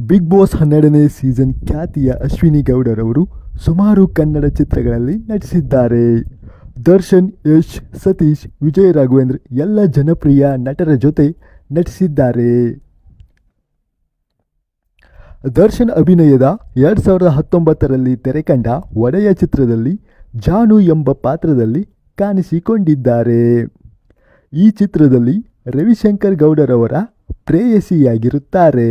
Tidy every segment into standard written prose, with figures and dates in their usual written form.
Big boss 12ನೇ season ಖ್ಯಾತಿಯ ಅಶ್ವಿನಿ ಗೌಡರವರು ಸುಮಾರು ಕನ್ನಡ ಚಿತ್ರಗಳಲ್ಲಿ ನಟಿಸಿದ್ದಾರೆ. ದರ್ಶನ್, ಯಶ್, ಸತೀಶ್, ವಿಜಯ್ ರಾಘವೇಂದ್ರ ಎಲ್ಲ ಜನಪ್ರಿಯ ನಟರ ಜೊತೆ ನಟಿಸಿದ್ದಾರೆ. ದರ್ಶನ್ ಅಭಿನಯದ 2019ರಲ್ಲಿ ತೆರೆಕಂಡ ಒಡೆಯ ಚಿತ್ರದಲ್ಲಿ ಜಾನು ಎಂಬ ಪಾತ್ರದಲ್ಲಿ ಕಾಣಿಸಿಕೊಂಡಿದ್ದಾರೆ. ಈ ಚಿತ್ರದಲ್ಲಿ ರವಿಶಂಕರ್ ಗೌಡರವರ ಪ್ರೇಯಸಿಯಾಗಿರುತ್ತಾರೆ.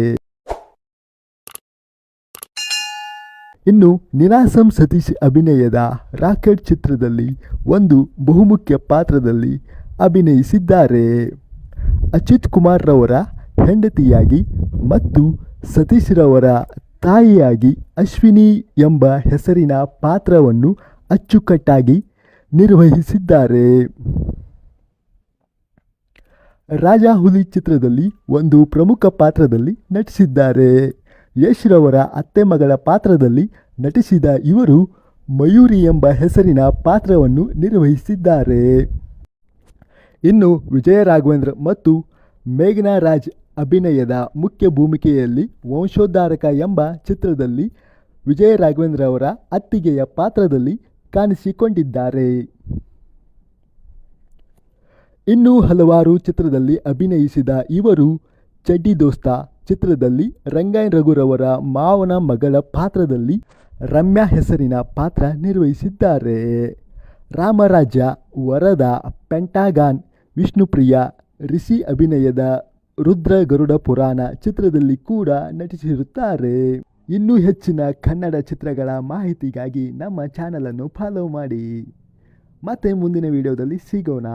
ಇನ್ನು ನೀನಾಸಂ ಸತೀಶ್ ಅಭಿನಯದ ರಾಕೆಟ್ ಚಿತ್ರದಲ್ಲಿ ಒಂದು ಬಹುಮುಖ್ಯ ಪಾತ್ರದಲ್ಲಿ ಅಭಿನಯಿಸಿದ್ದಾರೆ. ಅಚ್ಯುತ್ ಕುಮಾರ್ ರವರ ಹೆಂಡತಿಯಾಗಿ ಮತ್ತು ಸತೀಶ್ ರವರ ತಾಯಿಯಾಗಿ ಅಶ್ವಿನಿ ಎಂಬ ಹೆಸರಿನ ಪಾತ್ರವನ್ನು ಅಚ್ಚುಕಟ್ಟಾಗಿ ನಿರ್ವಹಿಸಿದ್ದಾರೆ. ರಾಜಾ ಹುಲಿ ಚಿತ್ರದಲ್ಲಿ ಒಂದು ಪ್ರಮುಖ ಪಾತ್ರದಲ್ಲಿ ನಟಿಸಿದ್ದಾರೆ. ಯಶ್ ರವರ ಅತ್ತೆ ಮಗಳ ಪಾತ್ರದಲ್ಲಿ ನಟಿಸಿದ ಇವರು ಮಯೂರಿ ಎಂಬ ಹೆಸರಿನ ಪಾತ್ರವನ್ನು ನಿರ್ವಹಿಸಿದ್ದಾರೆ. ಇನ್ನು ವಿಜಯ ರಾಘವೇಂದ್ರ ಮತ್ತು ಮೇಘನಾ ರಾಜ್ ಅಭಿನಯದ ಮುಖ್ಯ ಭೂಮಿಕೆಯಲ್ಲಿ ವಂಶೋದ್ಧಾರಕ ಎಂಬ ಚಿತ್ರದಲ್ಲಿ ವಿಜಯ ರಾಘವೇಂದ್ರ ಅವರ ಅತ್ತಿಗೆಯ ಪಾತ್ರದಲ್ಲಿ ಕಾಣಿಸಿಕೊಂಡಿದ್ದಾರೆ. ಇನ್ನೂ ಹಲವಾರು ಚಿತ್ರದಲ್ಲಿ ಅಭಿನಯಿಸಿದ ಇವರು ಚಡ್ಡಿ ದೋಸ್ತ ಚಿತ್ರದಲ್ಲಿ ರಂಗಾಯಣ್ ರಘುರವರ ಮಾವನ ಮಗಳ ಪಾತ್ರದಲ್ಲಿ ರಮ್ಯಾ ಹೆಸರಿನ ಪಾತ್ರ ನಿರ್ವಹಿಸಿದ್ದಾರೆ. ರಾಮರಾಜ್ಯ, ವರದ, ಪೆಂಟಾಗಾನ್, ವಿಷ್ಣುಪ್ರಿಯ, ರಿಷಿ ಅಭಿನಯದ ರುದ್ರ ಗರುಡ ಪುರಾಣ ಚಿತ್ರದಲ್ಲಿ ಕೂಡ ನಟಿಸಿರುತ್ತಾರೆ. ಇನ್ನೂ ಹೆಚ್ಚಿನ ಕನ್ನಡ ಚಿತ್ರಗಳ ಮಾಹಿತಿಗಾಗಿ ನಮ್ಮ ಚಾನಲನ್ನು ಫಾಲೋ ಮಾಡಿ. ಮತ್ತೆ ಮುಂದಿನ ವಿಡಿಯೋದಲ್ಲಿ ಸಿಗೋಣ.